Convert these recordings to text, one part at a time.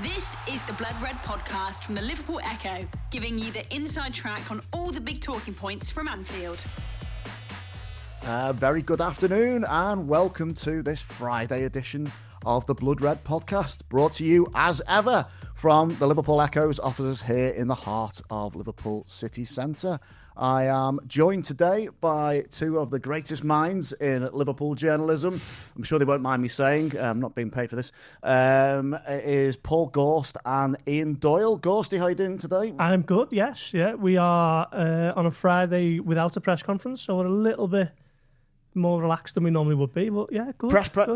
This is the Blood Red podcast from the Liverpool Echo, giving you the inside track on all the big talking points from Anfield. Very good afternoon and welcome to this Friday edition of the Blood Red podcast, brought to you as ever from the Liverpool Echo's offices here in the heart of Liverpool city centre. I am joined today by two of the greatest minds in Liverpool journalism. I'm sure they won't mind me saying, I'm not being paid for this. It is Paul Gorst and Ian Doyle. Gorsty, how are you doing today? I'm good, yes. Yeah, we are on a Friday without a press conference, so we're a little bit more relaxed than we normally would be. But yeah, good.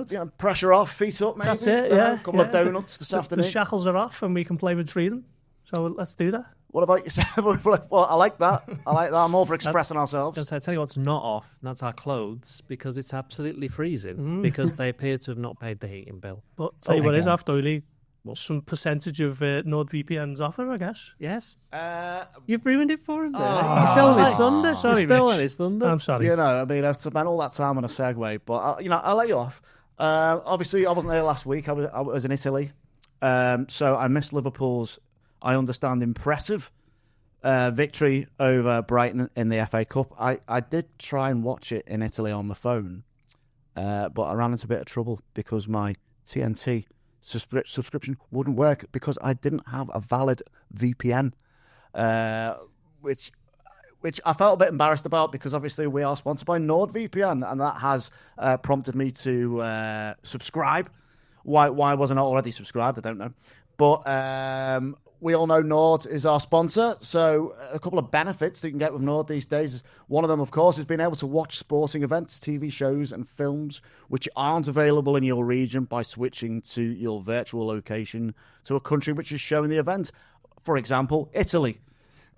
Good. Pressure off, feet up, maybe. That's it, yeah. A couple of donuts this afternoon. The shackles are off and we can play with freedom. So let's do that. What about yourself? Well, I like that. I'm all for expressing ourselves. I tell you what's not off, and that's our clothes, because it's absolutely freezing, because they appear to have not paid the heating bill. But tell you what is off, Doyle. Some percentage of NordVPN's offer, I guess. Yes. You've ruined it for him there. You've stolen his thunder. Sorry, his thunder. I'm sorry. You know, I mean, I've spent all that time on a segue, but, I'll let you off. Obviously, I wasn't there last week. I was in Italy. So I missed Liverpool's, I understand, impressive victory over Brighton in the FA Cup. I did try and watch it in Italy on the phone, but I ran into a bit of trouble because my TNT subscription wouldn't work because I didn't have a valid VPN, which I felt a bit embarrassed about because obviously we are sponsored by NordVPN, and that has prompted me to subscribe. Why wasn't I already subscribed? I don't know. But we all know Nord is our sponsor, so a couple of benefits that you can get with Nord these days is one of them, of course, is being able to watch sporting events, TV shows and films which aren't available in your region by switching to your virtual location to a country which is showing the event. For example, Italy.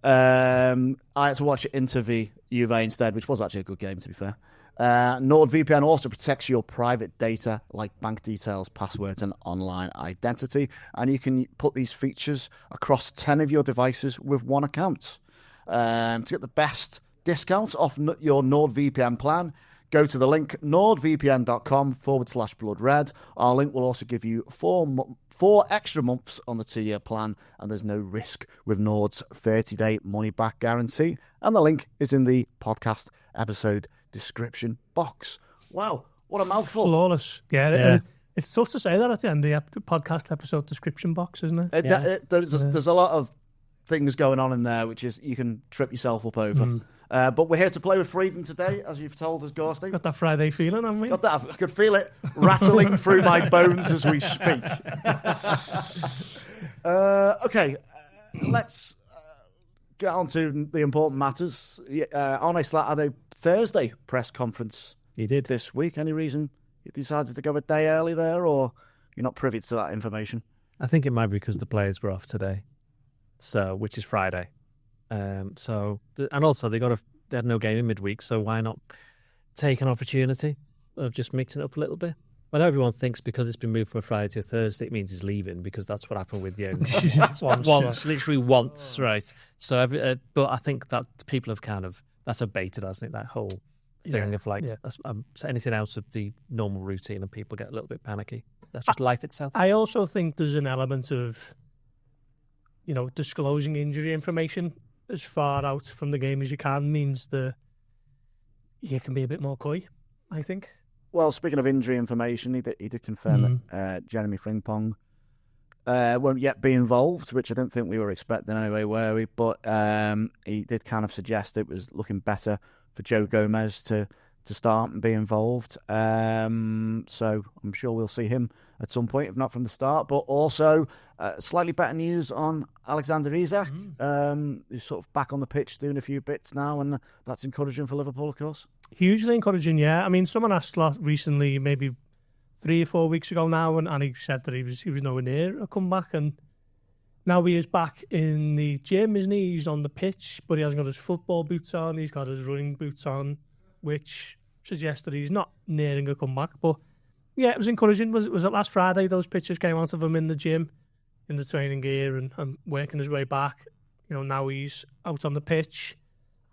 I had to watch Inter v Juve instead, which was actually a good game, to be fair. NordVPN also protects your private data like bank details, passwords and online identity, and you can put these features across 10 of your devices with one account. To get the best discounts off your NordVPN plan, go to the link nordvpn.com/bloodred. Our link will also give you four extra months on the 2-year plan, and there's no risk with Nord's 30-day money-back guarantee. And the link is in the podcast episode description box. Wow, what a mouthful. Flawless. Yeah. It's tough to say that at the end of the podcast episode description box, isn't it? There's a lot of things going on in there, which is you can trip yourself up over. But we're here to play with freedom today, as you've told us, Gorsty. Got that Friday feeling, haven't we? Got that. I could feel it rattling through my bones as we speak. Okay, let's get on to the important matters. Arne Slot had a Thursday press conference. He did. This week. Any reason you decided to go a day early there, or you're not privy to that information? I think it might be because the players were off today, which is Friday. And also they had no game in midweek, so why not take an opportunity of just mixing it up a little bit? I know everyone thinks because it's been moved from a Friday to a Thursday, it means he's leaving, because that's what happened with you. Literally once, right? So, but I think that people have that's abated, hasn't it? That whole thing of anything out of the normal routine, and people get a little bit panicky. That's just life itself. I also think there's an element of, disclosing injury information as far out from the game as you can means that you can be a bit more coy, I think. Well, speaking of injury information, he did confirm that Jeremy Frimpong won't yet be involved, which I don't think we were expecting anyway, were we? But he did kind of suggest it was looking better for Joe Gomez to start and be involved. So I'm sure we'll see him at some point, if not from the start. But also slightly better news on Alexander Isak, who's sort of back on the pitch doing a few bits now, and that's encouraging for Liverpool, of course. Hugely encouraging, yeah. I mean, someone asked Slot recently, maybe 3 or 4 weeks ago now, and he said that he was nowhere near a comeback, and now he is back in the gym, isn't he? He's on the pitch, but he hasn't got his football boots on, he's got his running boots on, which suggests that he's not nearing a comeback. But yeah, it was encouraging. Was it last Friday those pictures came out of him in the gym, in the training gear, and working his way back? Now he's out on the pitch.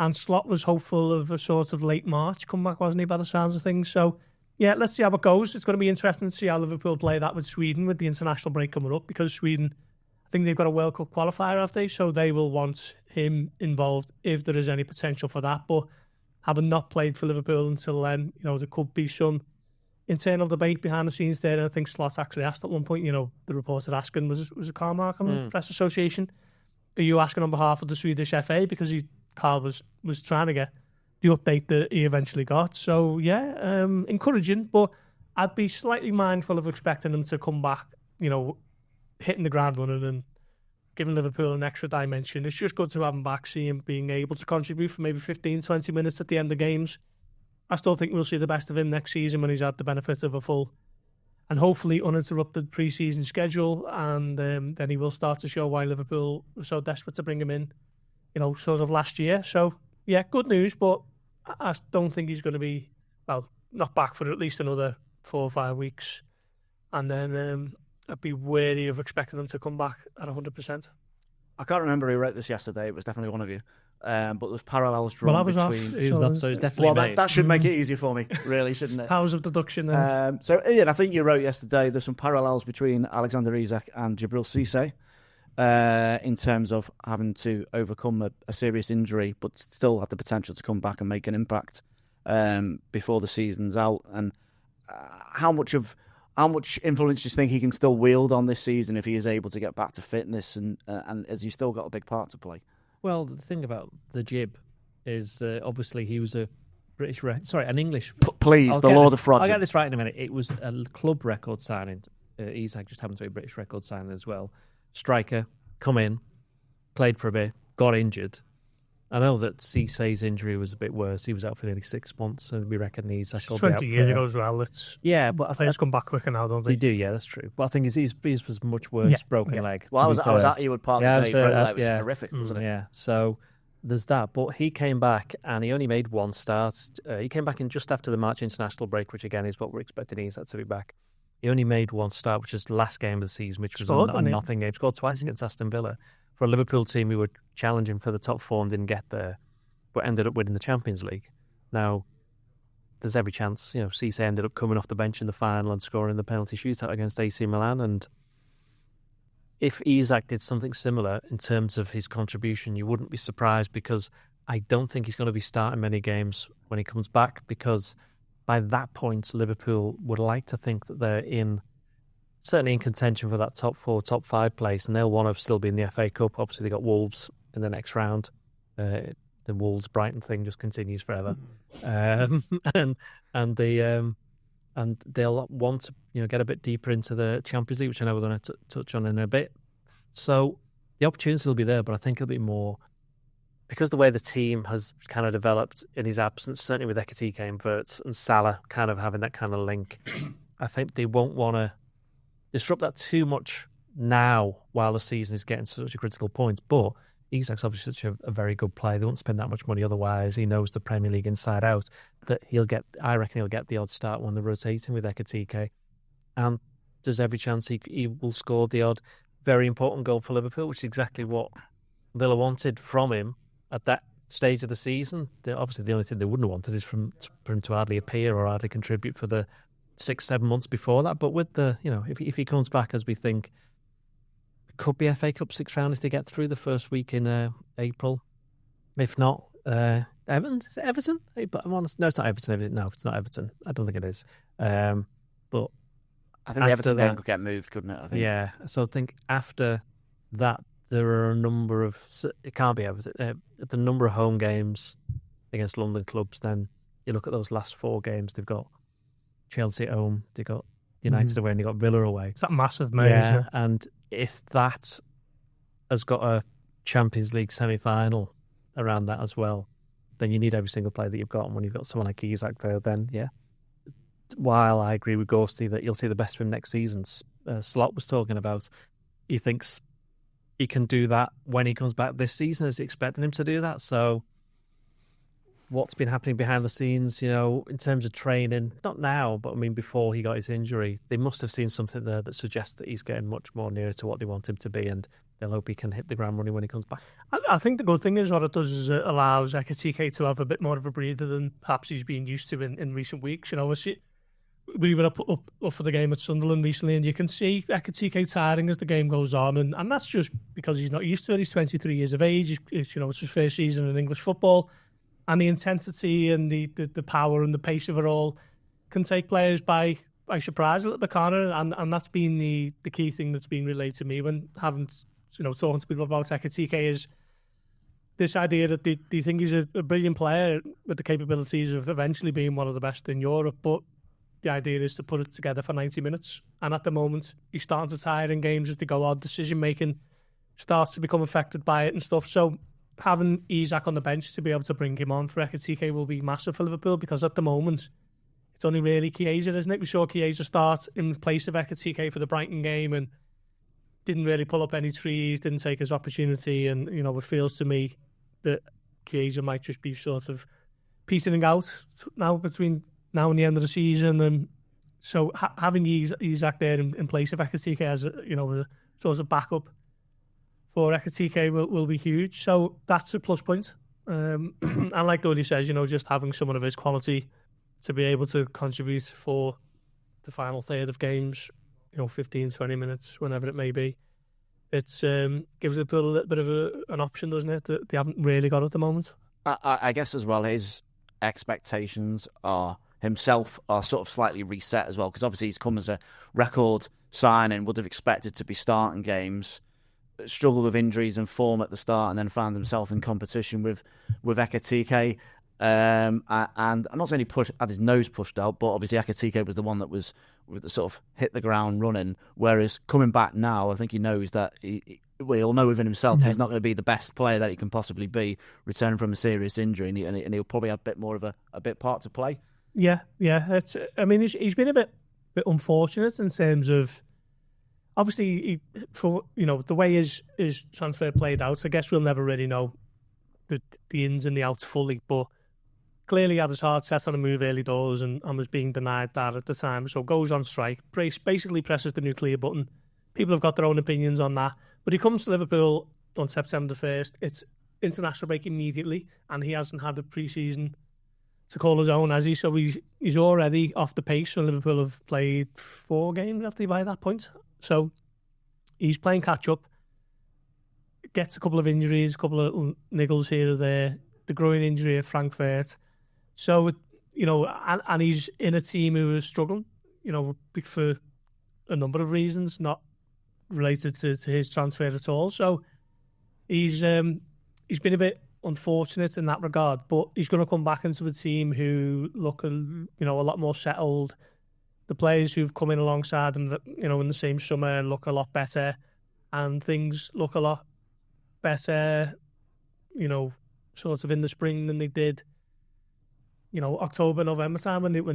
And Slot was hopeful of a sort of late March comeback, wasn't he, by the sounds of things? So yeah, let's see how it goes. It's going to be interesting to see how Liverpool play that with Sweden with the international break coming up, because Sweden, I think they've got a World Cup qualifier, have they? So they will want him involved if there is any potential for that. But having not played for Liverpool until then, there could be some internal debate behind the scenes there. And I think Slot actually asked at one point, the reporter asking, was it Karl Markham, the Press Association, are you asking on behalf of the Swedish FA? Because Karl was trying to get the update that he eventually got. So, yeah, encouraging, but I'd be slightly mindful of expecting him to come back, hitting the ground running and giving Liverpool an extra dimension. It's just good to have him back, see him being able to contribute for maybe 15, 20 minutes at the end of games. I still think we'll see the best of him next season when he's had the benefit of a full and hopefully uninterrupted pre-season schedule, and then he will start to show why Liverpool were so desperate to bring him in, sort of last year. So, yeah, good news, but I don't think he's going to be, not back for at least another 4 or 5 weeks. And then I'd be wary of expecting him to come back at 100%. I can't remember who wrote this yesterday. It was definitely one of you. But there's parallels drawn between... He was off, so it's definitely that should make it easier for me, really, shouldn't it? Powers of deduction then. So, Ian, I think you wrote yesterday there's some parallels between Alexander Isak and Djibril Cissé in terms of having to overcome a serious injury but still have the potential to come back and make an impact before the season's out. And how much influence do you think he can still wield on this season if he is able to get back to fitness and has he still got a big part to play? Well, the thing about the Jib is obviously he was an English. Please, the Lord of Frodsham. I'll get this right in a minute. It was a club record signing. Isak just happened to be a British record signing as well. Striker, come in, played for a bit, got injured. I know that Cissé's injury was a bit worse. He was out for nearly 6 months, so we reckon Isak will be out 20 years ago as well. But players come back quicker now, don't they? They do, yeah, that's true. But I think his was much worse, broken leg. Well, I was at Ewood Park today. It was horrific, wasn't it? Yeah, so there's that. But he came back and he only made one start. He came back in just after the March international break, which again is what we're expecting Isak to be back. He only made one start, which is the last game of the season, which was a nothing game. He scored twice against Aston Villa for a Liverpool team who were challenging for the top 4 and didn't get there, but ended up winning the Champions League. Now, there's every chance. Cisse ended up coming off the bench in the final and scoring the penalty shootout against AC Milan. And if Isak did something similar in terms of his contribution, you wouldn't be surprised, because I don't think he's going to be starting many games when he comes back, because by that point, Liverpool would like to think that they're certainly in contention for that top 4, top 5 place, and they'll want to still be in the FA Cup. Obviously, they got Wolves in the next round. The Wolves-Brighton thing just continues forever, and they'll want to get a bit deeper into the Champions League, which I know we're going to touch on in a bit. So the opportunity will be there, but I think it'll be more because the way the team has kind of developed in his absence, certainly with Ekitike and Wirtz and Salah kind of having that kind of link. I think they won't want to disrupt that too much now while the season is getting to such a critical point, but Isak's obviously such a very good player. They won't spend that much money otherwise. He knows the Premier League inside out. That I reckon he'll get the odd start when they're rotating with Ekitike. And there's every chance he will score the odd very important goal for Liverpool, which is exactly what Villa wanted from him at that stage of the season. Obviously, the only thing they wouldn't have wanted is for him to hardly appear or hardly contribute for the 6-7 months before that. But with if he comes back as we think, could be FA Cup 6th round if they get through the first week in April. If not, Everton? Is it Everton? I'm honest. No, it's not Everton. No, it's not Everton. I don't think it is. But I think the Everton game could get moved, couldn't it? I think. Yeah. So I think after that, there are a number of... It can't be Everton. The number of home games against London clubs, then you look at those last 4 games, they've got Chelsea at home, they've got United away, and they've got Villa away. It's that massive, mate, isn't it? And if that has got a Champions League semi-final around that as well, then you need every single player that you've got. And when you've got someone like Isak there, then, yeah. While I agree with Gorsty that you'll see the best of him next season, Slot was talking about, he thinks he can do that when he comes back this season. Is he expecting him to do that? So what's been happening behind the scenes, in terms of training, not now, but I mean before he got his injury, they must have seen something there that suggests that he's getting much more nearer to what they want him to be, and they'll hope he can hit the ground running when he comes back. I think the good thing is what it does is it allows Ekitike to have a bit more of a breather than perhaps he's been used to in recent weeks. we were up for the game at Sunderland recently, and you can see Ekitike tiring as the game goes on, and that's just because he's not used to it. He's 23 years of age. It's his first season in English football, and the intensity and the power and the pace of it all can take players by surprise a little bit, can't it? And that's been the key thing that's been relayed to me when talking to people about Ekitike is this idea that they think he's a brilliant player with the capabilities of eventually being one of the best in Europe, but the idea is to put it together for 90 minutes. And at the moment, he's starting to tire in games as they go on. Decision-making starts to become affected by it and stuff. So having Isak on the bench to be able to bring him on for Ekitike will be massive for Liverpool, because at the moment, it's only really Chiesa, isn't it? We saw Chiesa start in place of Ekitike for the Brighton game and didn't really pull up any trees, didn't take his opportunity. And, it feels to me that Chiesa might just be sort of petering out now between now and the end of the season. And so having Isak there in place of Ekitike as a sort of backup for Ekitike will be huge. So that's a plus point. And like Doyle says, just having someone of his quality to be able to contribute for the final third of games, 15, 20 minutes, whenever it may be, it gives Liverpool a little bit of an option, doesn't it, that they haven't really got at the moment. I guess as well, his expectations himself are sort of slightly reset as well, because obviously he's come as a record signing, would have expected to be starting games, struggled with injuries and form at the start, and then found himself in competition with Ekitike. And I'm not saying he had his nose pushed out, but obviously Ekitike was the one that was with the sort of hit the ground running. Whereas coming back now, I think he knows that he'll know within himself he's not going to be the best player that he can possibly be, returning from a serious injury, and he'll probably have a bit more of a bit part to play. Yeah. He's been a bit unfortunate in terms of, obviously, the way his transfer played out. I guess we'll never really know the ins and the outs fully, but clearly had his heart set on a move early doors and was being denied that at the time. So goes on strike, basically presses the nuclear button. People have got their own opinions on that. But he comes to Liverpool on September 1st. It's international break immediately, and he hasn't had a pre-season to call his own, has he? So he's already off the pace, and Liverpool have played 4 games after by that point. So he's playing catch-up. Gets a couple of injuries, a couple of niggles here or there. The groin injury at Frankfurt. So, and he's in a team who is struggling, for a number of reasons, not related to his transfer at all. So he's been a bit unfortunate in that regard, but he's going to come back into a team who look a lot more settled. The players who've come in alongside him, in the same summer look a lot better, and things look a lot better, sort of in the spring than they did, October, November time when they were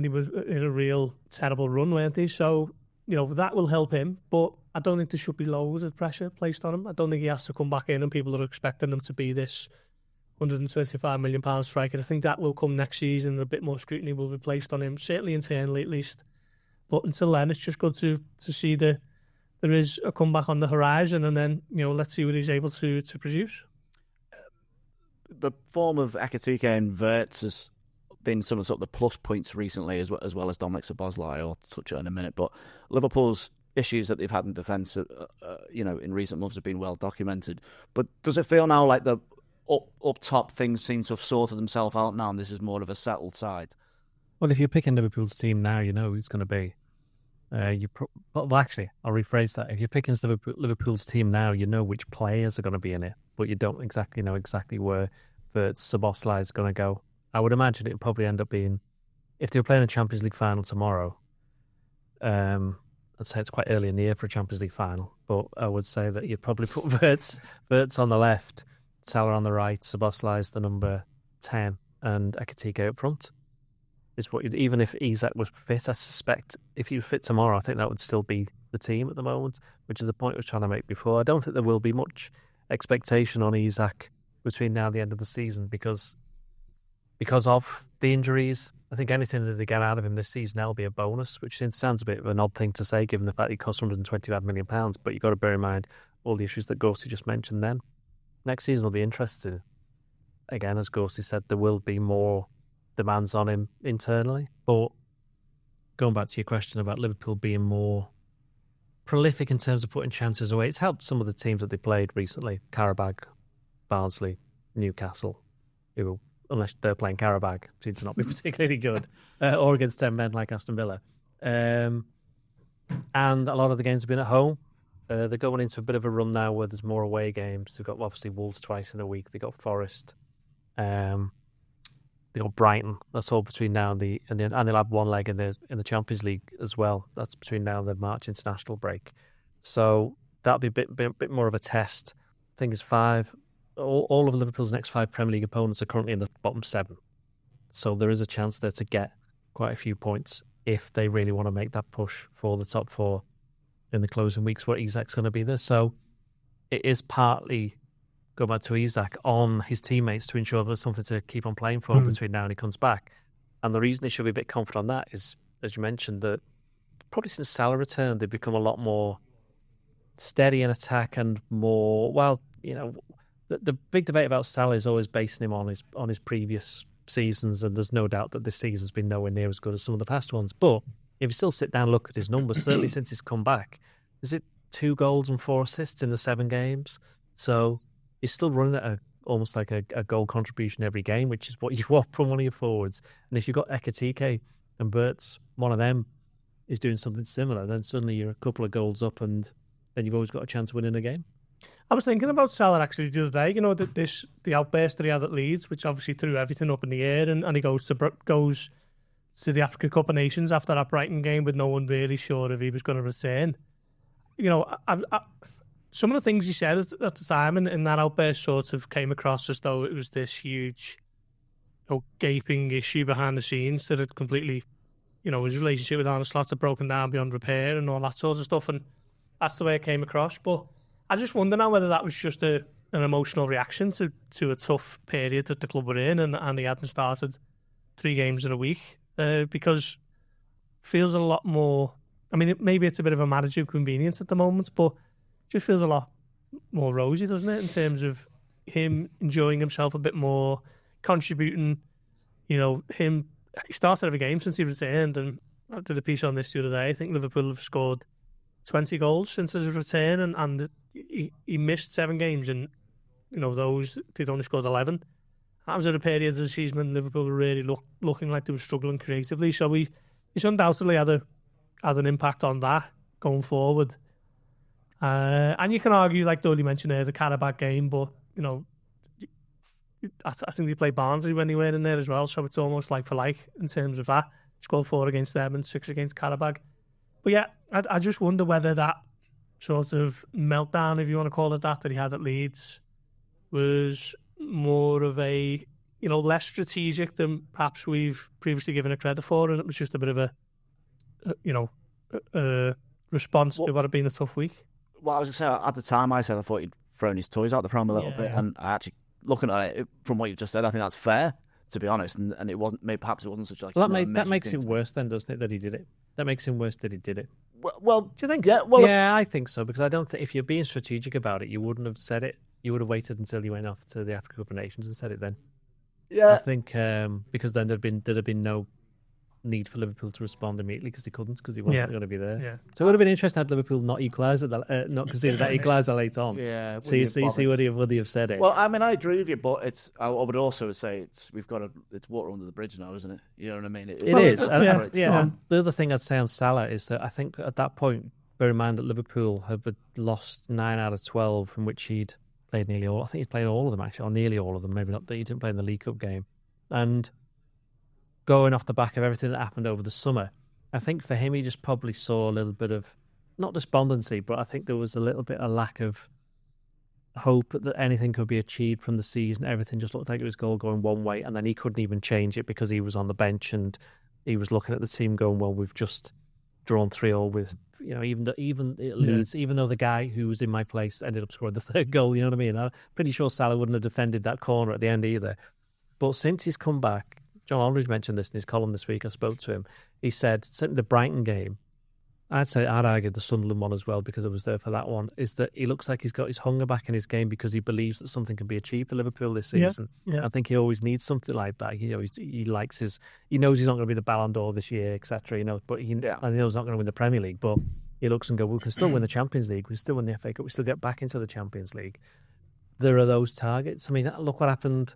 in a real terrible run, weren't they? So, that will help him, but I don't think there should be loads of pressure placed on him. I don't think he has to come back in and people are expecting him to be this £125 million striker. I think that will come next season. A bit more scrutiny will be placed on him, certainly internally at least. But until then, it's just good to see there is a comeback on the horizon, and then let's see what he's able to produce. The form of Ekitike and Wirtz has been some of the plus points recently, as well as Dominic Szoboszlai. I'll touch on it in a minute. But Liverpool's issues that they've had in defence, in recent months have been well documented. But does it feel now like the up top things seem to have sorted themselves out now, and this is more of a settled side? Well, if you're picking Liverpool's team now, you know who's going to be. Well, actually, I'll rephrase that. If you're picking Liverpool's team now, you know which players are going to be in it, but you don't exactly know where Szoboszlai is going to go. I would imagine it would probably end up being, if they were playing a Champions League final tomorrow, I'd say it's quite early in the year for a Champions League final, but I would say that you'd probably put Wirtz on the left, Salah on the right, Szoboszlai is the number 10, and Ekitike up front. Is what even if Isak was fit, I suspect if he was fit tomorrow, I think that would still be the team at the moment, which is the point I was trying to make before. I don't think there will be much expectation on Isak between now and the end of the season because of the injuries. I think anything that they get out of him this season now will be a bonus, which sounds a bit of an odd thing to say given the fact he costs £125 million, but you've got to bear in mind all the issues that Gorst just mentioned then. Next season will be interesting. Again, as Gorst said, there will be more demands on him internally, but going back to your question about Liverpool being more prolific in terms of putting chances away, it's helped some of the teams that they played recently, Qarabağ, Barnsley, Newcastle, who, unless they're playing Qarabağ, seem to not be particularly good, or against 10 men like Aston Villa. And a lot of the games have been at home. They're going into a bit of a run now where there's more away games. They've got obviously Wolves twice in a week. They've got Forest. They got Brighton. That's all between now and they'll have one leg in the Champions League as well. That's between now and the March international break. So that'll be a bit more of a test. I think it's 5. All of Liverpool's next 5 Premier League opponents are currently in the bottom 7. So there is a chance there to get quite a few points if they really want to make that push for the top 4 in the closing weeks where Isak's going to be there. So it is partly, go back to Isak, on his teammates to ensure there's something to keep on playing for between now and he comes back. And the reason they should be a bit confident on that is, as you mentioned, that probably since Salah returned, they've become a lot more steady in attack and more, well, you know, the big debate about Salah is always basing him on his previous seasons, and there's no doubt that this season's been nowhere near as good as some of the past ones. But if you still sit down and look at his numbers, certainly since he's come back, is it 2 goals and 4 assists in the 7 games? So he's still running at almost like a goal contribution every game, which is what you want from one of your forwards. And if you've got Ekitike and Bert's, one of them is doing something similar, then suddenly you're a couple of goals up and then you've always got a chance of winning a game. I was thinking about Salah actually the other day, you know, that the outburst that he had at Leeds, which obviously threw everything up in the air, and he goes to the Africa Cup of Nations after that Brighton game with no one really sure if he was going to return. You know, some of the things he said at the time in that outburst sort of came across as though it was this huge, you know, gaping issue behind the scenes that had completely, you know, his relationship with Arne Slot had broken down beyond repair and all that sort of stuff, and that's the way it came across. But I just wonder now whether that was just an emotional reaction to a tough period that the club were in, and he hadn't started 3 games in a week, because it feels a lot more. I mean, maybe it's a bit of a marriage of convenience at the moment, but it just feels a lot more rosy, doesn't it, in terms of him enjoying himself a bit more, contributing. You know, he started every game since he returned, and I did a piece on this the other day. I think Liverpool have scored 20 goals since his return, and he missed 7 games, and you know, those they'd only scored 11. That was at a period of the season when Liverpool were really looking like they were struggling creatively. So he's undoubtedly had an impact on that going forward. And you can argue, like Doyle mentioned there, the Qarabağ game, but you know, I think they played Barnsley when they were in there as well, so it's almost like for like in terms of that. Scored 4 against them and 6 against Qarabağ. But yeah, I just wonder whether that sort of meltdown, if you want to call it that he had at Leeds, was more of a, you know, less strategic than perhaps we've previously given it credit for, and it was just a bit of a response to what had been a tough week. Well, I was going to say, at the time I said I thought he'd thrown his toys out the pram a little bit, and I actually, looking at it from what you've just said, I think that's fair, to be honest, and it wasn't, maybe perhaps it wasn't such like... Well, that makes it worse then, doesn't it, that he did it? That makes him worse that he did it. Well, do you think? Yeah, well, yeah, I think so, because I don't think if you're being strategic about it, you wouldn't have said it. You would have waited until you went off to the Africa Cup of Nations and said it then. Yeah, I think because then there'd have been no need for Liverpool to respond immediately because they couldn't, because he wasn't going to be there. Yeah. So it would have been interesting had Liverpool not equalised, not conceded that equaliser late on. Yeah. See would he have said it? Well, I mean, I agree with you, but I would also say it's water under the bridge now, isn't it? You know what I mean? It is. Yeah. The other thing I'd say on Salah is that I think at that point, bear in mind that Liverpool had lost 9 out of 12, in which he'd played nearly all. I think he'd played all of them actually, or nearly all of them. Maybe not that he didn't play in the League Cup game. And going off the back of everything that happened over the summer, I think for him he just probably saw a little bit of, not despondency, but I think there was a little bit of lack of hope that anything could be achieved from the season. Everything just looked like it was going one way, and then he couldn't even change it because he was on the bench and he was looking at the team going, well, we've just drawn 3-3 with, you know, even it Leeds, even though the guy who was in my place ended up scoring the 3rd goal, you know what I mean? I'm pretty sure Salah wouldn't have defended that corner at the end either. But since he's come back, John Aldridge mentioned this in his column this week, I spoke to him, he said, certainly the Brighton game, I'd argue the Sunderland one as well, because I was there for that one, is that he looks like he's got his hunger back in his game because he believes that something can be achieved for Liverpool this season. Yeah. I think he always needs something like that. He likes he knows he's not going to be the Ballon d'Or this year, etc. But he knows he's not going to win the Premier League, but he looks and goes, we can still win the Champions League, we can still win the FA Cup, we still get back into the Champions League. There are those targets. I mean, look what happened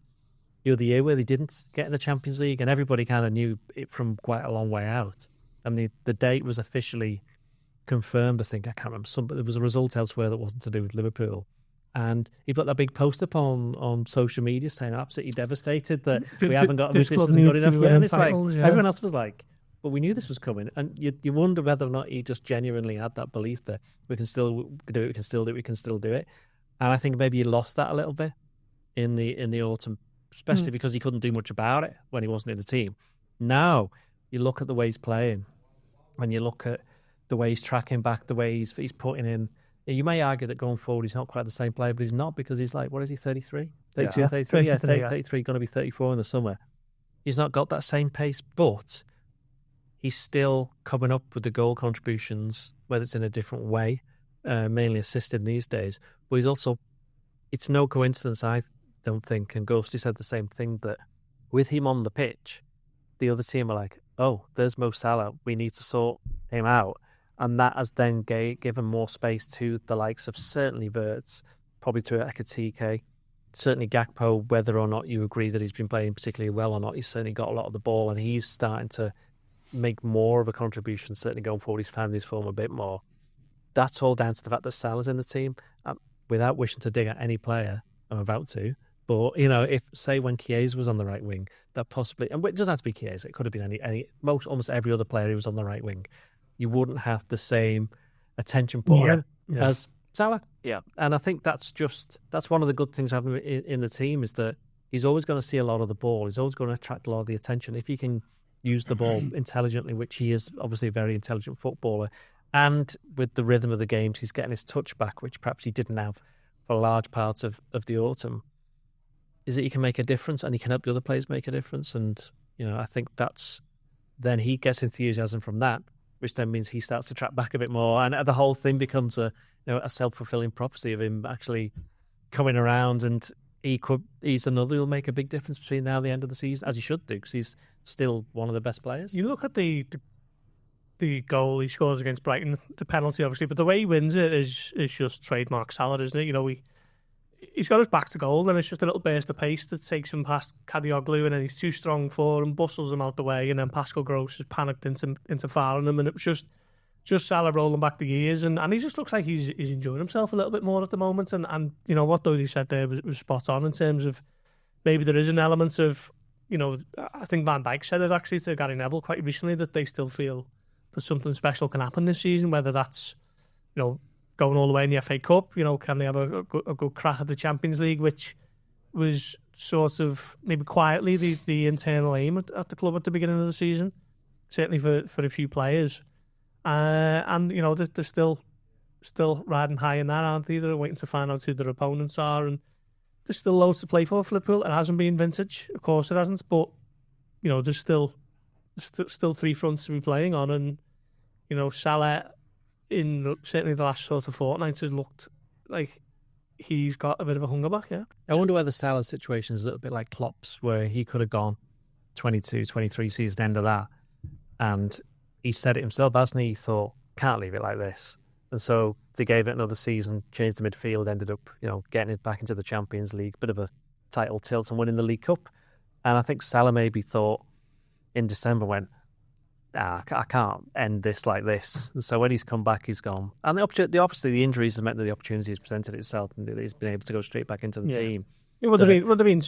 the other year where they didn't get in the Champions League, and everybody kind of knew it from quite a long way out. And the date was officially confirmed, I think. I can't remember. There was a result elsewhere that wasn't to do with Liverpool. And he put that big post up on social media saying absolutely devastated that we haven't got this isn't good enough yet. And it's titles, like, everyone else was like, well, we knew this was coming. And you wonder whether or not he just genuinely had that belief that we can still do it, we can still do it, we can still do it. And I think maybe he lost that a little bit in the autumn, especially because he couldn't do much about it when he wasn't in the team. Now, you look at the way he's playing, and you look at the way he's tracking back, the way he's putting in. You may argue that going forward he's not quite the same player, but he's not, because he's like, what is he, 33? 32, yeah. 33? Yeah, 33, 33, going to be 34 in the summer. He's not got that same pace, but he's still coming up with the goal contributions, whether it's in a different way, mainly assisted these days. But he's also, it's no coincidence, I don't think, and Gorst said the same thing, that with him on the pitch, the other team are like, oh, there's Mo Salah, we need to sort him out. And that has then given more space to the likes of certainly Wirtz, probably to Ekitike, certainly Gakpo, whether or not you agree that he's been playing particularly well or not, he's certainly got a lot of the ball, and he's starting to make more of a contribution, certainly going forward. He's found his form a bit more. That's all down to the fact that Salah's in the team. Without wishing to dig at any player, I'm about to, but, if, say, when Chiesa was on the right wing, that possibly, and it doesn't have to be Chiesa, it could have been almost every other player who was on the right wing, you wouldn't have the same attention put on him as Salah. Yeah. And I think that's one of the good things having in the team, is that he's always going to see a lot of the ball. He's always going to attract a lot of the attention. If he can use the ball intelligently, which he is obviously a very intelligent footballer, and with the rhythm of the games, he's getting his touch back, which perhaps he didn't have for large parts of the autumn, is that he can make a difference and he can help the other players make a difference. And, I think then he gets enthusiasm from that, which then means he starts to track back a bit more, and the whole thing becomes a self-fulfilling prophecy of him actually coming around, and he's another who'll make a big difference between now and the end of the season, as he should do, because he's still one of the best players. You look at the goal he scores against Brighton, the penalty obviously, but the way he wins it is just trademark Salah, isn't it? He's got his back to goal, and it's just a little burst of pace that takes him past Kadioglu, and then he's too strong for him, bustles him out the way, and then Pascal Gross has panicked into fouling him, and it was just Salah rolling back the years, and he just looks like he's enjoying himself a little bit more at the moment, and what Doyle said there was spot on in terms of maybe there is an element of, I think Van Dijk said it actually to Gary Neville quite recently, that they still feel that something special can happen this season, whether that's, going all the way in the FA Cup, can they have a good crack at the Champions League, which was sort of maybe quietly the internal aim at the club at the beginning of the season, certainly for a few players. And, they're still riding high in that, aren't they? They're waiting to find out who their opponents are, and there's still loads to play for Liverpool. It hasn't been vintage, of course it hasn't, but, there's still 3 fronts to be playing on, and, Salah, in certainly the last sort of fortnight, has looked like he's got a bit of a hunger back, yeah. I wonder whether Salah's situation is a little bit like Klopp's, where he could have gone 22, 23 season end of that, and he said it himself, hasn't he? He thought, can't leave it like this. And so they gave it another season, changed the midfield, ended up, getting it back into the Champions League, bit of a title tilt and winning the League Cup. And I think Salah maybe thought in December, went, I can't end this like this. And so when he's come back, he's gone. And obviously the injuries have meant that the opportunity has presented itself, and he's been able to go straight back into the team. It would have been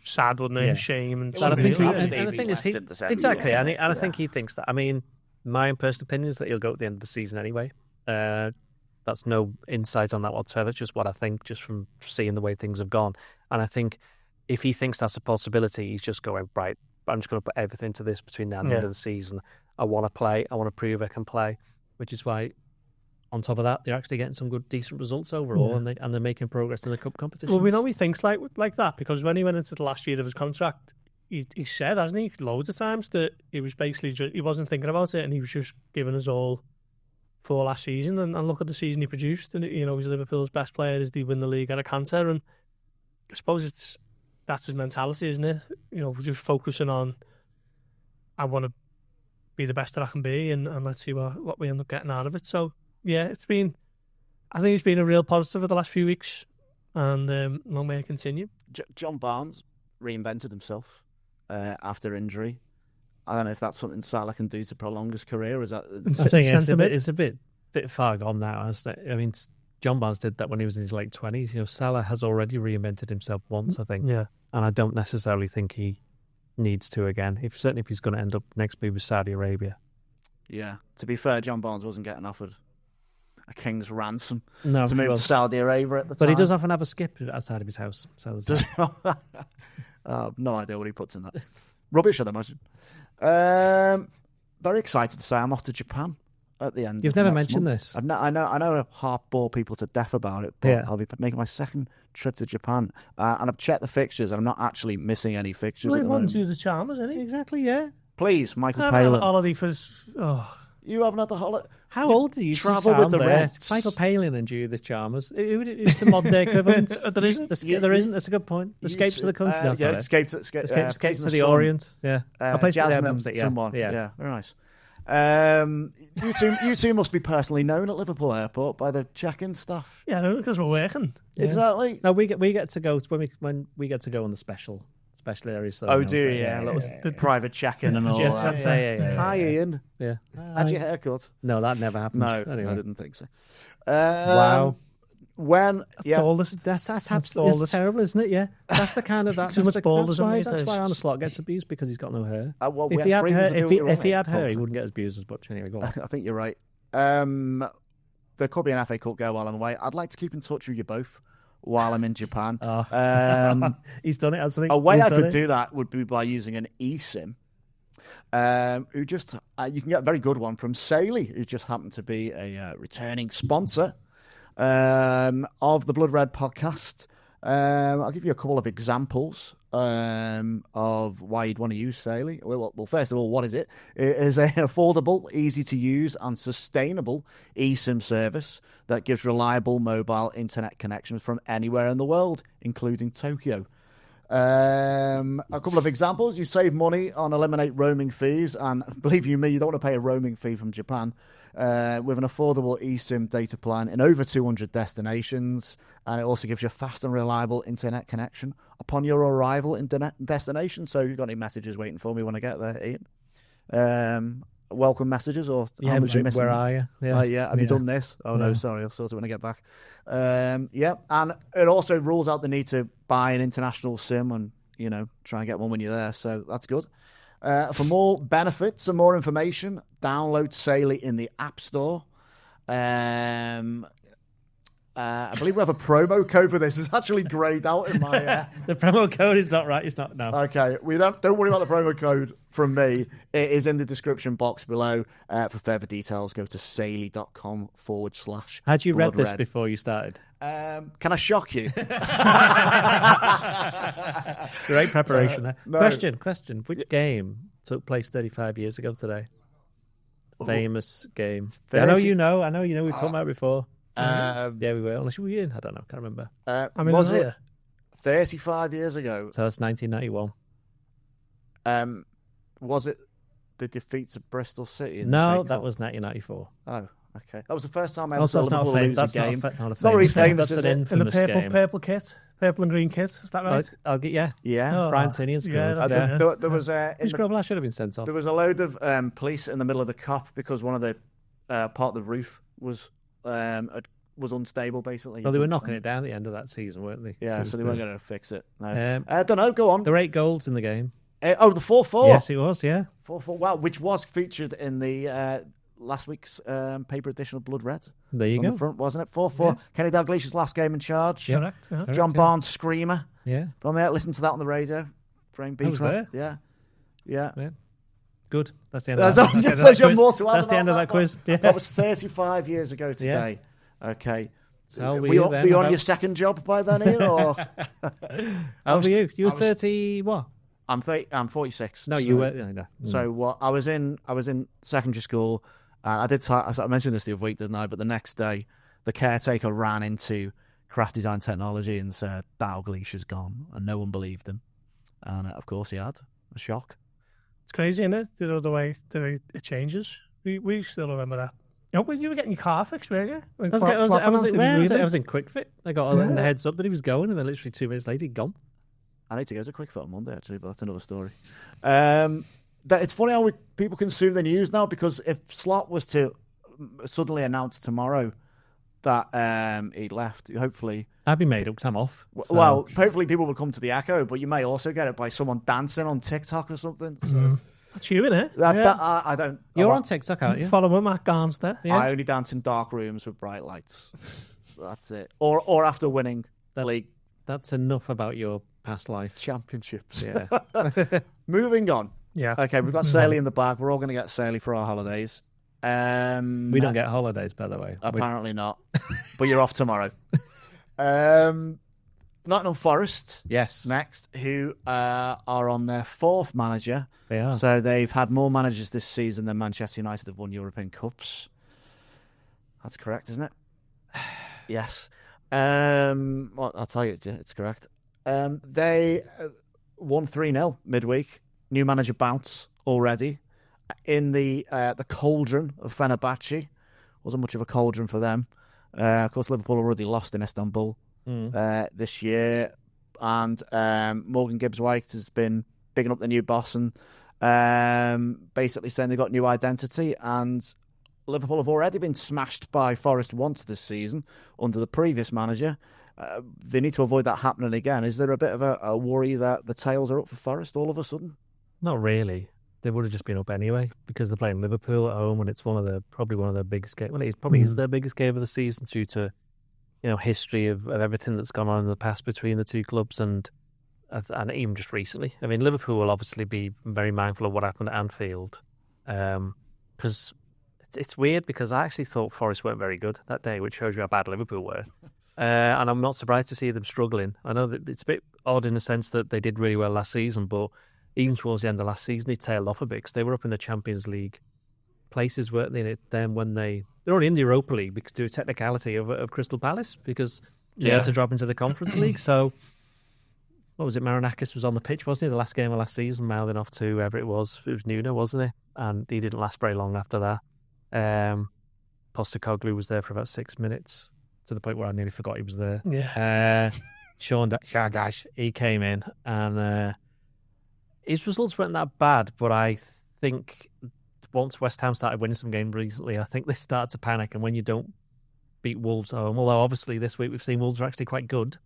sad, wouldn't it? Yeah. Shame. And I think the thing is, exactly. Yeah. And I think he thinks that. I mean, my personal opinion is that he'll go at the end of the season anyway. That's no insight on that whatsoever. It's just what I think, just from seeing the way things have gone. And I think if he thinks that's a possibility, he's just going, right, I'm just going to put everything to this between now and the end of the season. I want to play. I want to prove I can play, which is why, on top of that, they're actually getting some good, decent results overall, and they're making progress in the cup competitions. Well, we know he thinks like that, because when he went into the last year of his contract, he said, hasn't he, loads of times, that he was basically he wasn't thinking about it, and he was just giving us all for last season, and look at the season he produced. And you know, he's Liverpool's best player as they win the league at a canter, and I suppose that's his mentality, isn't it? You know, just focusing on, I want to be the best that I can be, and let's see what we end up getting out of it. So yeah, I think it's been a real positive for the last few weeks, and long may it continue. John Barnes reinvented himself after injury. I don't know if that's something Salah can do to prolong his career. Is that? I think it's a bit far gone now. I mean, John Barnes did that when he was in his late 20s. You know, Salah has already reinvented himself once, I think. Yeah. And I don't necessarily think he needs to again. Certainly if he's going to end up next week with Saudi Arabia. Yeah. To be fair, John Barnes wasn't getting offered a king's ransom to move to was. Saudi Arabia at the time. But he does often have a skip outside of his house. So no idea what he puts in that. Rubbish, I'd imagine. Very excited to say I'm off to Japan at the end. You've never mentioned this. I know I half bore people to death about it, but I'll be making my second trip to Japan, and I've checked the fixtures. And I'm not actually missing any fixtures. Well, at he the won moment. to the Chalmers, isn't he? Exactly, yeah. Please, Michael I've had a Palin. holiday for. You haven't had the holiday. How old are you? Travel with the Reds. Michael Palin and you, the Chalmers. Who's the modern day equivalent? There isn't. There isn't. That's a good point. Escapes to the country. Escapes to the Orient. Yeah. I played Jasmine, for them. someone. Yeah, very nice. You two must be personally known at Liverpool Airport by the check-in staff. Yeah, because we're working. Yeah. Exactly. No, we get to go when we get to go on the special areas. So oh, do you? Yeah, little private check-in and all that. Yeah. Hi, Ian. Yeah. Had your haircut? No, that never happens. No, anyway. I didn't think so. Wow. When that's it's terrible, isn't it? Yeah, that's the kind of that's why Arne Slot gets abused because he's got no hair. If he had hair, he wouldn't get abused as much. Anyway, go on. I think you're right. There could be an FA Cup go while I'm away. I'd like to keep in touch with you both while I'm in Japan. He's done it, hasn't he? A way I could do that would be by using an eSIM. You can get a very good one from Salah, who just happened to be a returning sponsor of the Blood Red podcast. I'll give you a couple of examples of why you'd want to use Salah. Well, first of all, what is it? It is an affordable, easy to use and sustainable eSIM service that gives reliable mobile internet connections from anywhere in the world, including Tokyo. A couple of examples. You save money on eliminate roaming fees, and believe you me, you don't want to pay a roaming fee from Japan. With an affordable eSIM data plan in over 200 destinations, and it also gives you a fast and reliable internet connection upon your arrival in destination. So you've got any messages waiting for me when I get there, Ian? Welcome messages or where are you? Have you done this? Oh no, sorry, I'll sort it when I get back. And it also rules out the need to buy an international SIM and try and get one when you're there. So that's good. For more benefits and more information, download Salah in the App Store. I believe we have a promo code for this. It's actually greyed out in my... The promo code is not right. It's not, no. Okay. Don't worry about the promo code from me. It is in the description box below. For further details, go to salah.com/. Had you read this before you started? Can I shock you? Great preparation there. No. Question. Which game took place 35 years ago today? Famous game. 30? I know you know. We've talked about it before. Yeah, we were. Unless you were in. I don't know. Can't remember. Was it 35 years ago? So that's 1991. Was it the defeats of Bristol City? No, that was 1994. Oh, okay. That was the first time I ever saw Liverpool lose a game. It's not really famous, that's is an it? infamous In the game. purple kit, purple and green kit. Is that right? I'll get Yeah. Oh, Brian Tinian's good. yeah, that's There was Who's Grobler should have been sent off. there was a load of police in the middle of the Kop because one of the part of the roof was unstable, basically. Well, they were knocking it down at the end of that season, weren't they? Yeah, so they weren't going to fix it. No. I don't know. Go on. There were 8 goals in the game. The 4-4. Yes, it was. Yeah, 4-4. Wow, which was featured in the last week's paper edition of Blood Red. There you on go. The front, wasn't it? 4-4. Yeah. Kenny Dalglish's last game in charge. Yep. Correct. Yeah. John Barnes screamer. Yeah. From there, listen to that on the radio. Frame B. I was there. Yeah. Good. That's the end of That's that. That's the end of that quiz. Yeah. That was 35 years ago today. Yeah. Okay. So were you on your second job by then, Ian? Or? How old were you? You were 30 what? I'm 46. No, so, you were. No. So what? I was in secondary school, And I mentioned this the other week, didn't I? But the next day, the caretaker ran into Craft Design Technology and said, Dalglish is gone. And no one believed him. And of course he had. A shock. It's crazy, isn't it? The way it changes. We still remember that. You were getting your car fixed, weren't you? I was in Quick Fit. I got the heads up that he was going, and then literally 2 minutes later, he'd gone. I need to go to Quick Fit on Monday, actually, but that's another story. It's funny how people consume the news now, because if Slot was to suddenly announce tomorrow that he'd left, hopefully... I'd be made up because I'm off. So. Well, hopefully people will come to the Echo, but you may also get it by someone dancing on TikTok or something. So. That's you, innit? I don't... You're on TikTok, aren't you? Follow him at Garnster. Yeah. I only dance in dark rooms with bright lights. That's it. Or after winning the league. That's enough about your past life. Championships. Yeah. Moving on. Yeah. Okay, we've got Saley in the bag. We're all going to get Saley for our holidays. We don't get holidays, by the way. Apparently not. But you're off tomorrow. Nottingham Forest. Yes. Next, who are on their fourth manager. They are. So they've had more managers this season than Manchester United have won European Cups. That's correct, isn't it? Yes. Well, I'll tell you, it's correct. They won 3-0 midweek. New manager bounce already in the cauldron of Fenerbahce. Wasn't much of a cauldron for them. Of course, Liverpool already lost in Istanbul this year, and Morgan Gibbs-White has been bigging up the new boss and basically saying they've got new identity. And Liverpool have already been smashed by Forest once this season under the previous manager. They need to avoid that happening again. Is there a bit of a worry that the tails are up for Forest all of a sudden? Not really. They would have just been up anyway because they're playing Liverpool at home, and it's probably one of their biggest games. Well, it probably is their biggest game of the season due to history of everything that's gone on in the past between the two clubs and even just recently. I mean, Liverpool will obviously be very mindful of what happened at Anfield because it's weird because I actually thought Forest weren't very good that day, which shows you how bad Liverpool were. And I'm not surprised to see them struggling. I know that it's a bit odd in the sense that they did really well last season, but even towards the end of last season, they tailed off a bit because they were up in the Champions League places, weren't they? Then when they're already in the Europa League because to a technicality of Crystal Palace because they had to drop into the Conference League. So, what was it? Marinakis was on the pitch, wasn't he? The last game of last season, mouthing off to whoever it was. It was Nuno, wasn't he? And he didn't last very long after that. Postecoglou was there for about 6 minutes to the point where I nearly forgot he was there. Yeah. Sean Dash, he came in and his results weren't that bad, but I think once West Ham started winning some games recently, I think they started to panic. And when you don't beat Wolves at home, although obviously this week we've seen Wolves are actually quite good,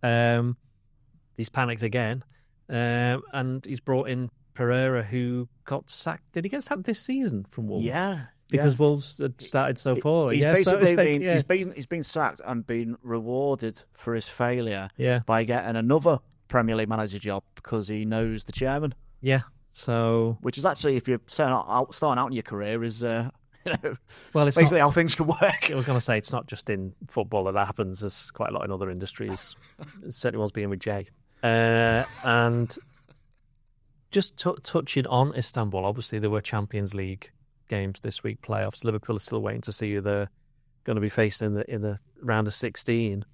he's panicked again. And he's brought in Pereira, who got sacked. Did he get sacked this season from Wolves? Yeah. Because Wolves had started so poorly. He's been sacked and been rewarded for his failure by getting another Premier League manager job because he knows the chairman. Yeah. So, which is actually, if you're starting out in your career, is well, it's basically how things can work. I was going to say it's not just in football that happens. There's quite a lot in other industries. It certainly was being with Jay. And just touching on Istanbul, obviously there were Champions League games this week, playoffs. Liverpool are still waiting to see who they're going to be facing in the round of 16.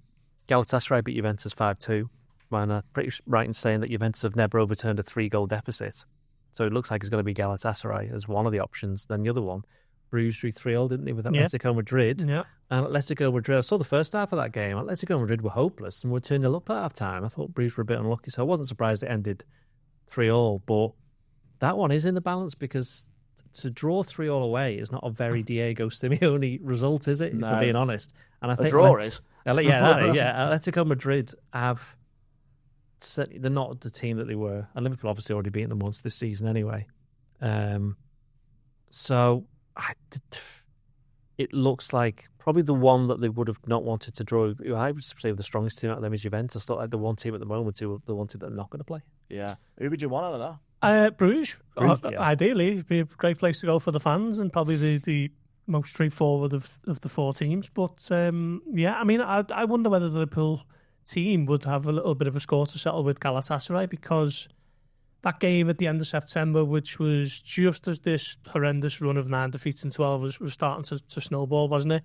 Galatasaray beat Juventus 5-2. And I'm pretty right in saying that Juventus have never overturned a 3-goal deficit. So it looks like it's going to be Galatasaray as one of the options. Then the other one, Bruges drew 3-0, didn't they, with Atletico Madrid? Yeah. And Atletico Madrid, I saw the first half of that game. Atletico Madrid were hopeless and were 2-0 up at half-time. I thought Bruges were a bit unlucky, so I wasn't surprised it ended 3-3. But that one is in the balance because to draw 3-3 away is not a very Diego Simeone result, is it? No. If we're being honest. And I think a draw is. Atletico Madrid have... Certainly, they're not the team that they were, and Liverpool obviously already beaten them once this season anyway. So it looks like probably the one that they would have not wanted to draw. I would say the strongest team out of them is Juventus. Not like the one team at the moment who the one team that are not going to play. Yeah, who would you want out of that? Bruges. Ideally, it'd be a great place to go for the fans, and probably the most straightforward of the four teams. But I mean, I wonder whether the Liverpool team would have a little bit of a score to settle with Galatasaray because that game at the end of September, which was just as this horrendous run of 9 defeats in 12 was starting to snowball, wasn't it?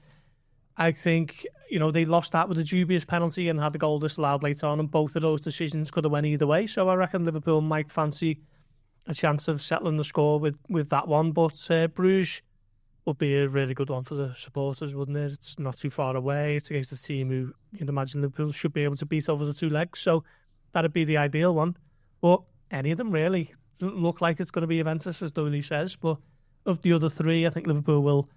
I think, they lost that with a dubious penalty and had the goal disallowed later on, and both of those decisions could have went either way. So I reckon Liverpool might fancy a chance of settling the score with that one. But Bruges would be a really good one for the supporters, wouldn't it? It's not too far away. It's against a team who you'd imagine Liverpool should be able to beat over the two legs. So that'd be the ideal one. But any of them really doesn't look like it's going to be Juventus, as Doyle says. But of the other three, I think Liverpool will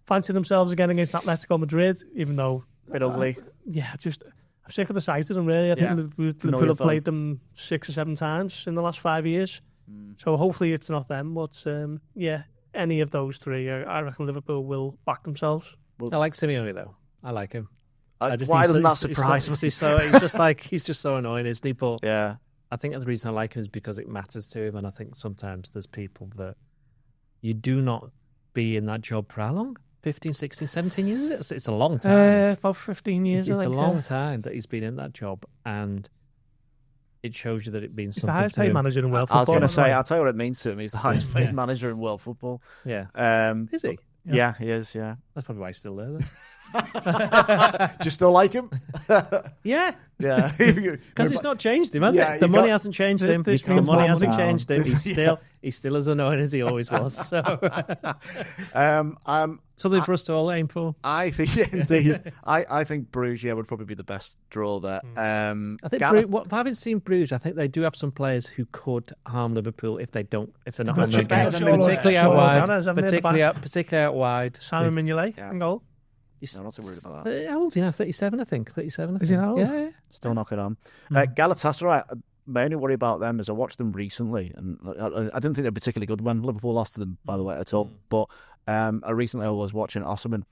fancy themselves again against Atletico Madrid, even though... A bit ugly. I'm sick of the sight of them, really. I think Liverpool have played them 6 or 7 times in the last 5 years. So hopefully it's not them. But, any of those three, I reckon Liverpool will back themselves. I like Simeone, though. I like him. Why doesn't that surprise me? He's just so annoying, isn't he? But yeah. I think the reason I like him is because it matters to him, and I think sometimes there's people that you do not be in that job for how long? 15, 16, 17 years? It's a long time. About 15 years, It's a long time that he's been in that job, and it shows you that it means something to him. He's the highest paid manager in world football. I was going to say, I'll tell you what it means to him. He's the highest paid manager in world football. Yeah. Is he? Yeah, he is, yeah. That's probably why he's still there, then. Do you still like him? Yeah. Yeah. Because it's not changed him, has it? The money hasn't changed him. The money hasn't changed him. He's still as annoying as he always was. So. Something for us to all aim for. I think, indeed. I think Bruges, would probably be the best draw there. I think having seen Bruges, I think they do have some players who could harm Liverpool if they're not on the game. Particularly out wide. Particularly out wide. Simon Mignolet in goal. I'm not so worried about that. How old is he now? 37, I think. Is he now? Yeah. Still knocking on. Galatasaray, my only worry about them is I watched them recently, and I didn't think they were particularly good when Liverpool lost to them, by the way, at all. But I was watching Osimhen.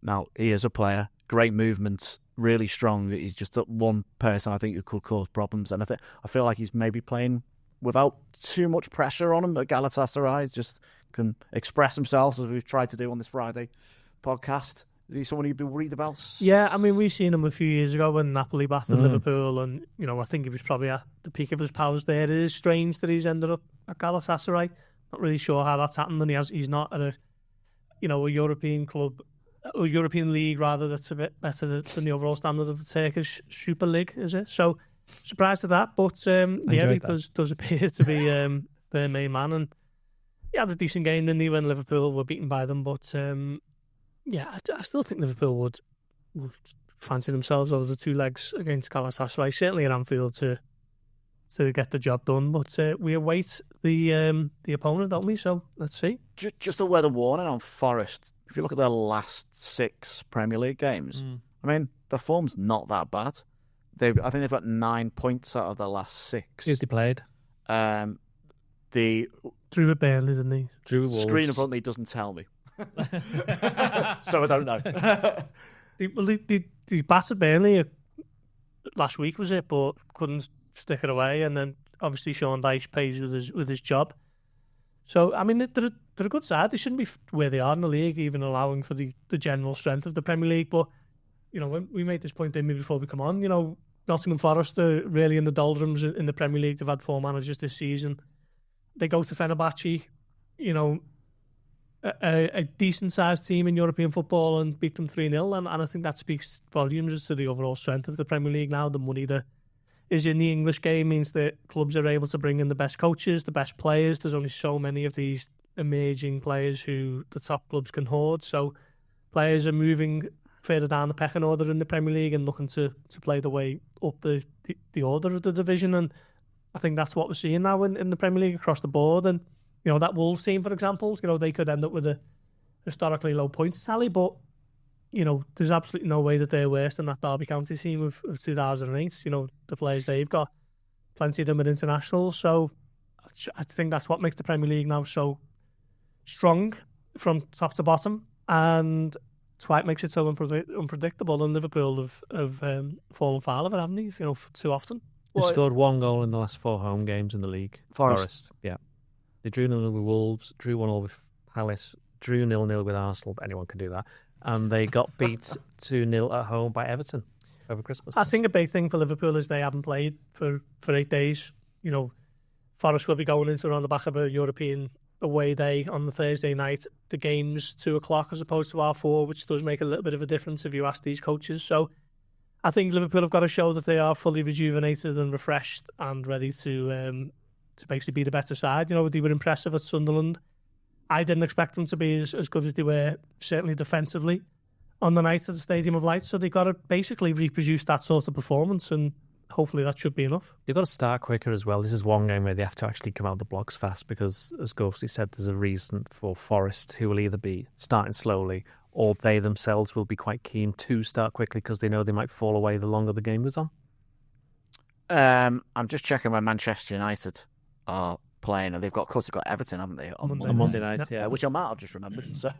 Now, he is a player, great movement, really strong. He's just one person I think who could cause problems, and I feel like he's maybe playing without too much pressure on him at Galatasaray. He just can express himself, as we've tried to do on this Friday podcast. Is he someone you'd be worried about? Yeah, I mean, we've seen him a few years ago when Napoli battered Liverpool, and I think he was probably at the peak of his powers there. It is strange that he's ended up at Galatasaray. Not really sure how that's happened, and he's not at a European club, or European league rather, that's a bit better than the overall standard of the Turkish Super League, is it? So surprised at that, but he does appear to be their main man, and he had a decent game, didn't he, when Liverpool were beaten by them, but. I still think Liverpool would fancy themselves over the two legs against Galatasaray, certainly at Anfield to get the job done. But we await the opponent, don't we? So let's see. Just a weather warning on Forest. If you look at their last 6 Premier League games, I mean, their form's not that bad. I think they've got 9 points out of their last 6. Who's they played? Drew at Burnley, didn't he? Drew Wolves. Screen in front of me doesn't tell me. So I don't know. They battered Burnley last week, was it? But couldn't stick it away, and then obviously Sean Dyche pays with his job. So I mean, they're a good side. They shouldn't be where they are in the league, even allowing for the general strength of the Premier League. But when we made this point, Amy, before we come on, Nottingham Forest are really in the doldrums in the Premier League. They've had 4 managers this season. They go to Fenerbahce, a decent-sized team in European football, and beat them 3-0, and I think that speaks volumes as to the overall strength of the Premier League now. The money that is in the English game means that clubs are able to bring in the best coaches, the best players. There's only so many of these emerging players who the top clubs can hoard, so players are moving further down the pecking order in the Premier League and looking to play the way up the order of the division, and I think that's what we're seeing now in the Premier League across the board. And that Wolves team, for example, they could end up with a historically low points tally, but there's absolutely no way that they're worse than that Derby County team of 2008. The players they've got, plenty of them are internationals, so I think that's what makes the Premier League now so strong from top to bottom, and it's why it makes it so unpredictable. And Liverpool have fallen foul of it, haven't they? Too often. They scored 1 goal in the last 4 home games in the league. Forest. Yeah. They drew 0-0 with Wolves, drew 1-0 with Palace, drew 0-0 with Arsenal, but anyone can do that. And they got beat 2-0 at home by Everton over Christmas. I think a big thing for Liverpool is they haven't played for 8 days. Forest will be going into it on the back of a European away day on the Thursday night. The game's 2:00 as opposed to 4:30, which does make a little bit of a difference if you ask these coaches. So I think Liverpool have got to show that they are fully rejuvenated and refreshed and ready to basically be the better side. You know, they were impressive at Sunderland. I didn't expect them to be as good as they were, certainly defensively, on the night at the Stadium of Light. So they've got to basically reproduce that sort of performance, and hopefully that should be enough. They've got to start quicker as well. This is one game where they have to actually come out the blocks fast because, as Gorst said, there's a reason for Forest, who will either be starting slowly or they themselves will be quite keen to start quickly because they know they might fall away the longer the game goes on. I'm just checking where Manchester United are playing, and they've got Everton, haven't they? On Monday night, yeah. Which I might have just remembered. So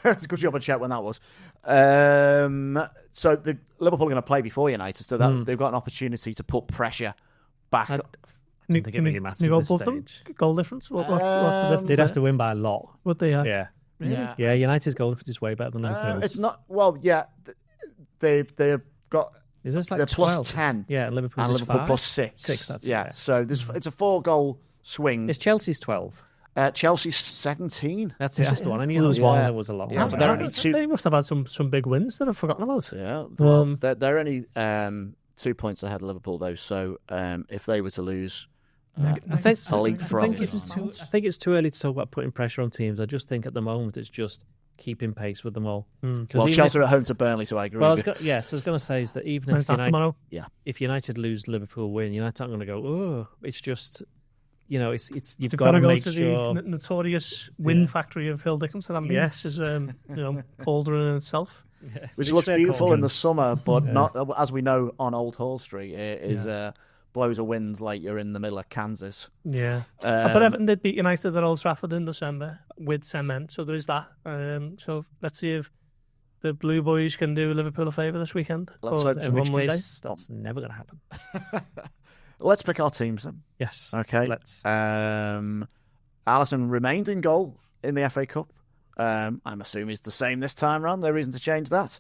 it's a good job I checked when that was. So the Liverpool are going to play before United, so that they've got an opportunity to put pressure back. I don't think it really matters at this stage. Goal difference? What's the difference? They'd have to win by a lot. Would they? Yeah. Really? Yeah, United's goal difference is way better than Liverpool's. It's not. Well, yeah, they've got. Is this like they're 12? plus 10. Yeah, and Liverpool plus 6. 6, that's it, yeah. So it's a 4-goal swing. Is Chelsea's 12? Chelsea's 17. That's the one. I knew there was one that was a lot. Yeah, but they're only two. They must have had some big wins that I've forgotten about. Yeah, well, they're only 2 points ahead of Liverpool though. So if they were to lose, I think it's too early to talk about putting pressure on teams. I just think at the moment it's just keeping pace with them all. Well, Chelsea are at home to Burnley, so I agree. Well, I was going to say is that even if United lose, Liverpool win, United aren't going to go, oh, it's just, it's you've got to make sure. The notorious win factory of Hill Dickinson. Yes, is Aldrin in itself. Yeah. Which looks beautiful in the summer, but not, as we know, on Old Hall Street, it is blows a wind like you're in the middle of Kansas. Yeah. But Everton did beat United at Old Trafford in December with cement, so there is that. So let's see if the Blue Boys can do Liverpool a favour this weekend. Let's hope in which case, that's never going to happen. Let's pick our teams then. Yes. Okay. Let's. Alisson remained in goal in the FA Cup. I'm assuming it's the same this time round. No reason to change that.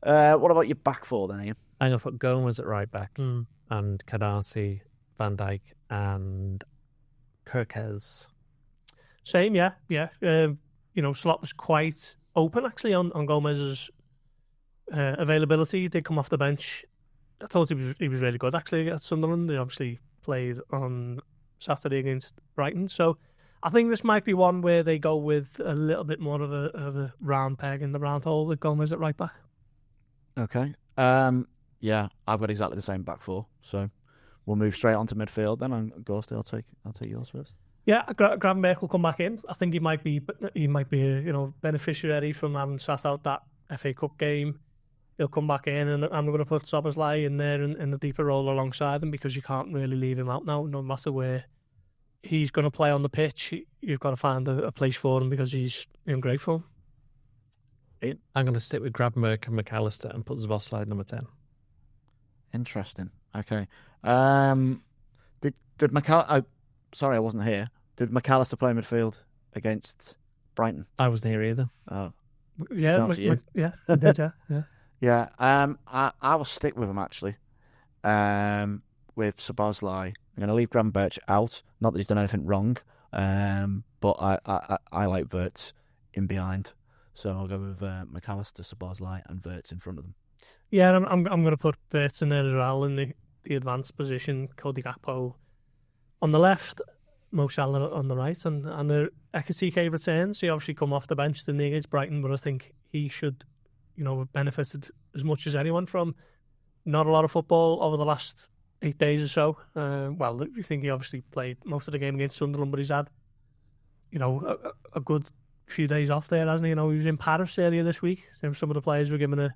What about your back four then, Ian? I'm going to put Gomez at right back and Kadati, Van Dijk and Kirkes. Same, yeah. Slot was quite open actually on Gomez's availability. He did come off the bench. I thought he was really good actually at Sunderland. They obviously played on Saturday against Brighton, so I think this might be one where they go with a little bit more of a round peg in the round hole with Gomez at right back. Okay. Yeah, I've got exactly the same back four, so we'll move straight on to midfield then. And Gorst, I'll take yours first. Yeah, Gravenberch will come back in. I think he might be a beneficiary from having sat out that FA Cup game. He'll come back in, and I'm going to put Szoboszlai in there in the deeper role alongside him because you can't really leave him out now. No matter where he's going to play on the pitch, you've got to find a place for him because he's in great form. I'm going to stick with Gravenberch and McAllister and put Szoboszlai number 10. Interesting. Okay. Did McAllister... sorry, I wasn't here. Did McAllister play midfield against Brighton? I wasn't here either. Oh. Yeah, he did, yeah. Yeah, I will stick with him actually. With Szoboszlai, I'm going to leave Gravenberch out. Not that he's done anything wrong, but I like Wirtz in behind, so I'll go with McAllister, Szoboszlai, and Wirtz in front of them. Yeah, I'm going to put Wirtz in there as well in the advanced position. Cody Gakpo on the left, Mo Salah on the right, and the Ekitike returns. He obviously come off the bench didn't he, against Brighton, but I think he should, have benefited as much as anyone from not a lot of football over the last 8 days or so. Well, I think he obviously played most of the game against Sunderland, but he's had, a good few days off there, hasn't he? He was in Paris earlier this week. Some of the players were given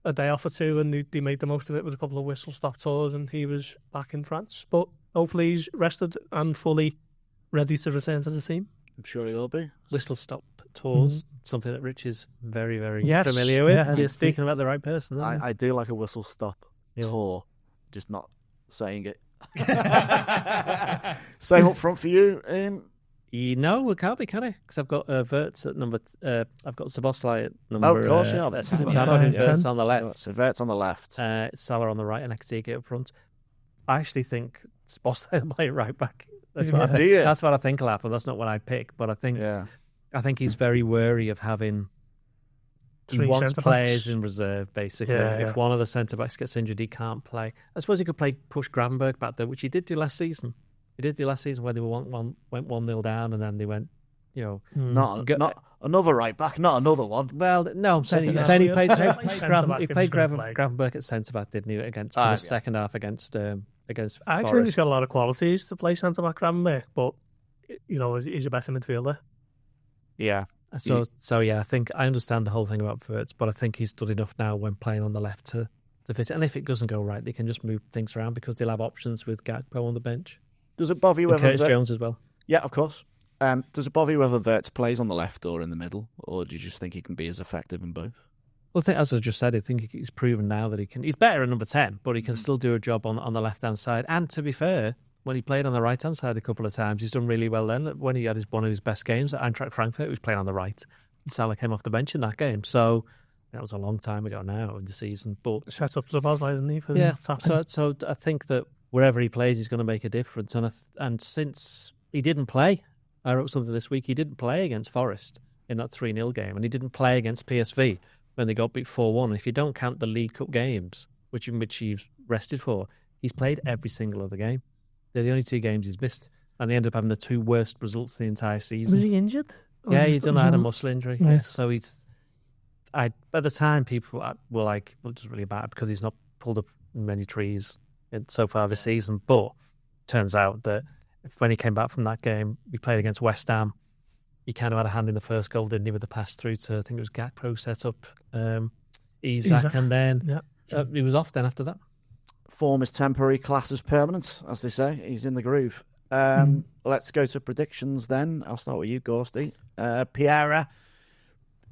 a day off or two, and they made the most of it with a couple of whistle-stop tours, and he was back in France. But hopefully he's rested and fully ready to return to the team. I'm sure he will be. Whistle-stop tours, something that Rich is very, very familiar with. Yeah, you're speaking about the right person. I do like a whistle-stop tour, just not saying it. Same up front for you, Ian? No, it can't be, can it? Because I've got Wirtz at number... I've got Szoboszlai at number... Oh, of course, yeah. Wirtz on the left. So Wirtz on the left. Salah on the right and Ekitike up front. I actually think Szoboszlai will play right back That's what Do you? that's what I think will happen. That's not what I pick, but I think he's very wary of having. He Three wants centre-backs. players in reserve, basically. Yeah, If yeah. one of the centre-backs gets injured, he can't play. I suppose he could push Gravenberg back there, which he did do last season. He did do last season where they went 1-0 down and then they went, Not another right back, not another one. Well, no, I'm saying, Yeah. he played Centre-back he and played he's gonna play. Gravenberg at centre-back, didn't he, against for the second half against I actually think Forest. he's got a lot of qualities to play centre-back Gravenberg, but, he's a better midfielder. Yeah. So yeah, I think I understand the whole thing about Wirtz, but I think he's done enough now when playing on the left to fit it. And if it doesn't go right, they can just move things around because they'll have options with Gakpo on the bench. Does it bother you And whether Curtis Jones as well. Yeah, of course. Does it bother you whether Wirtz plays on the left or in the middle, or do you just think he can be as effective in both? Well, I think, as I just said, I think he's proven now that he can. He's better at number 10, but he can still do a job on the left hand side. And to be fair, when he played on the right hand side a couple of times, he's done really well then. When he had one of his best games at Eintracht Frankfurt, he was playing on the right. Salah came off the bench in that game, so that was a long time ago now in the season. But Set up the ball, didn't he? so I think that wherever he plays, he's going to make a difference. And since he didn't play, I wrote something this week. He didn't play against Forest in that 3-0 game, and he didn't play against PSV when they got beat 4-1. If you don't count the League Cup games, which he's rested for, he's played every single other game. They're the only 2 games he's missed, and they ended up having the 2 worst results the entire season. Was he injured? Yeah, he done had a muscle injury. Yeah. So by the time people were like, well, it doesn't really matter because he's not pulled up many trees so far this season. But turns out that when he came back from that game, he played against West Ham. He kind of had a hand in the first goal, didn't he, with the pass through to, I think it was Gakpo set up Isak, and then he was off then after that. Form is temporary, class is permanent, as they say. He's in the groove. Let's go to predictions then. I'll start with you, Gorsty. Piera,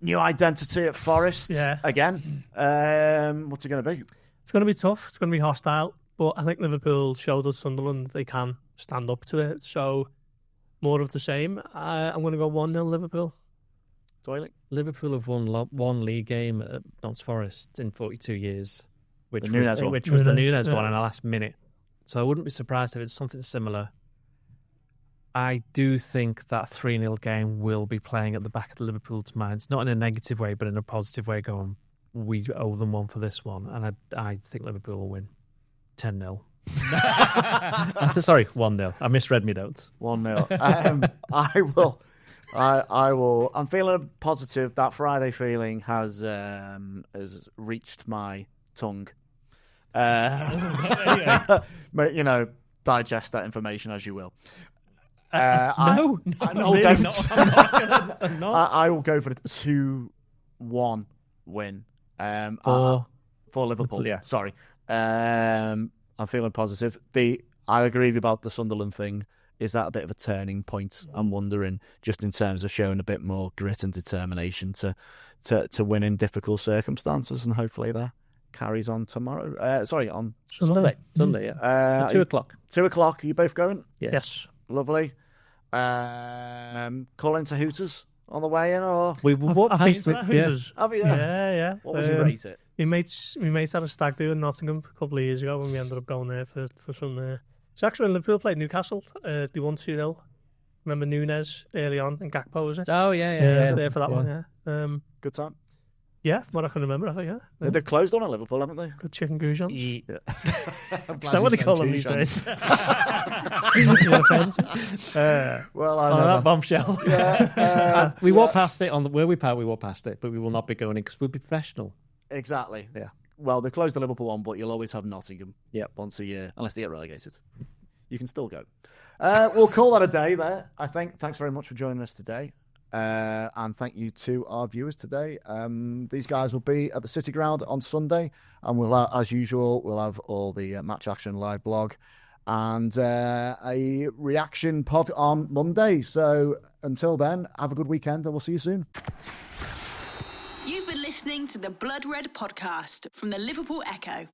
new identity at Forest again. What's it going to be? It's going to be tough. It's going to be hostile. But I think Liverpool showed us Sunderland they can stand up to it. So more of the same. I'm going to go 1-0 Liverpool. Doyle? Liverpool have won one league game at Nottingham Forest in 42 years, which was the Nunez one in the last minute. So I wouldn't be surprised if it's something similar. I do think that 3-0 game will be playing at the back of the Liverpool's minds, not in a negative way, but in a positive way, going, we owe them one for this one. And I think Liverpool will win 10-0. Sorry, 1-0. I misread my notes. 1-0. I will. I'm feeling positive. That Friday feeling has reached my tongue. But, digest that information as you will. No, really don't. I'm not. I will go for the 2-1 win for Liverpool. Yeah. Sorry. I'm feeling positive. I agree with you about the Sunderland thing. Is that a bit of a turning point? I'm wondering, just in terms of showing a bit more grit and determination to win in difficult circumstances, and hopefully that carries on tomorrow. On Sunday. Sunday, yeah. 2 o'clock. 2 o'clock. Are you both going? Yes. Lovely. Calling to Hooters on the way in, or We what Hooters. have you? Yeah. What was your rate it? My mates had a stag do in Nottingham a couple of years ago when we ended up going there for some. It's actually when Liverpool played Newcastle. They won 2-0. Remember Nunez early on and Gakpo, was it? Oh, yeah. There for that one, yeah. Good time. Yeah, what I can remember, I think, yeah. They've closed on at Liverpool, haven't they? Good chicken goujons. Is that what they call them these days? Well, I on know that bombshell. Yeah, we walked past it on the where we park. We walked past it, but we will not be going in because we'll be professional. Exactly. Yeah. Well, they closed the Liverpool one, but you'll always have Nottingham. Yep. Once a year, unless they get relegated. You can still go. We'll call that a day there. I think. Thanks very much for joining us today. And thank you to our viewers today. These guys will be at the City Ground on Sunday, and we'll, as usual, we'll have all the Match Action live blog and a reaction pod on Monday. So until then, have a good weekend, and we'll see you soon. You've been listening to the Blood Red podcast from the Liverpool Echo.